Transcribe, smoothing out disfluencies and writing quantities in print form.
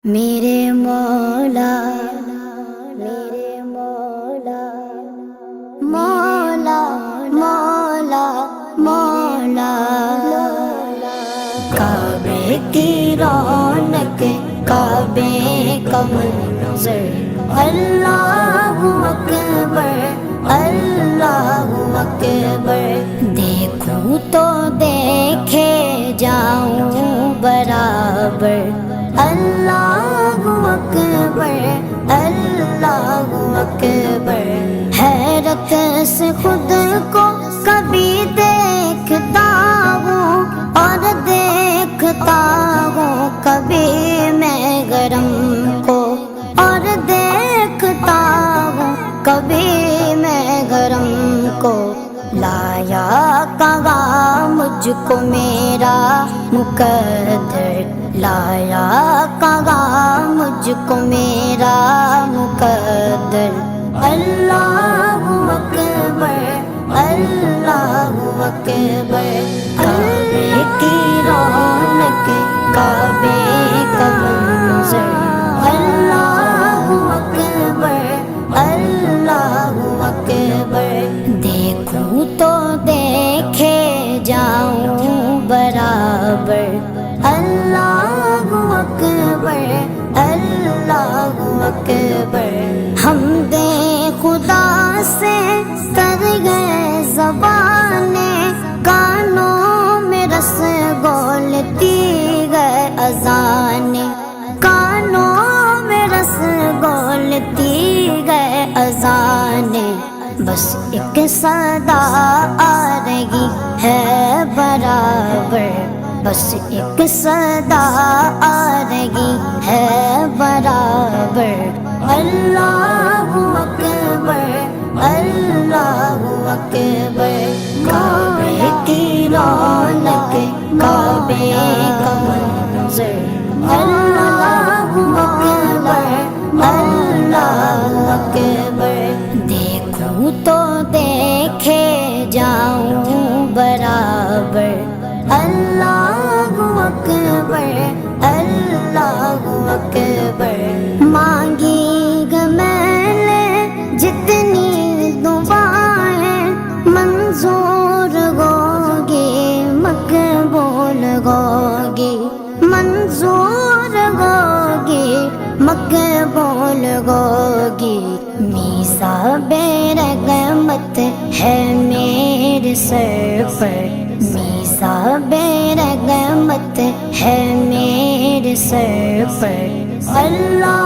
میرے مولا میرے مولا مولا مولا مولا کعبے کی رونق کعبے کا منظر اللہ اکبر اللہ اکبر دیکھوں تو دیکھے جاؤں برابر اللہ اکبر اللہ اکبر حیرت سے خود کو کبھی دیکھتا ہوں اور دیکھتا ہوں کبھی میں گرم کو اور دیکھتا ہوں کبھی میں گرم کو لایا کہاں مجھ کو میرا مقدر لایا کہاں مجھ کو میرا مقدر اللہ اکبر اللہ اکبر کعبے کی رونق کعبے کا منظر اللہ اکبر اللہ اکبر دیکھوں تو دیکھے جاؤں برابر اللہ اکبر اللہ اکبر حمد خدا سے کر گئے زبانیں کانوں میں رس گولتی گئے اذانیں کانوں میں رس گولتی گئے اذانیں بس ایک صدا آ رہی ہے برابر بس ایک صدا آ رہی ہے برابر اللہ اکبر اللہ اکبر کعبے کی رونق کعبے کا منظر اللہ اکبر اللہ اکبر دیکھوں تو دیکھے جاؤں برابر اللہ اکبر اللہ اکبر مانگی گا میں نے جتنی دعائیں منظور ہوگی مقبول ہوگی منظور ہوگی مقبول ہوگی میثاق رحمت ہے میرے سر پر میثاق رحمت ہے میرے سر پر اللہ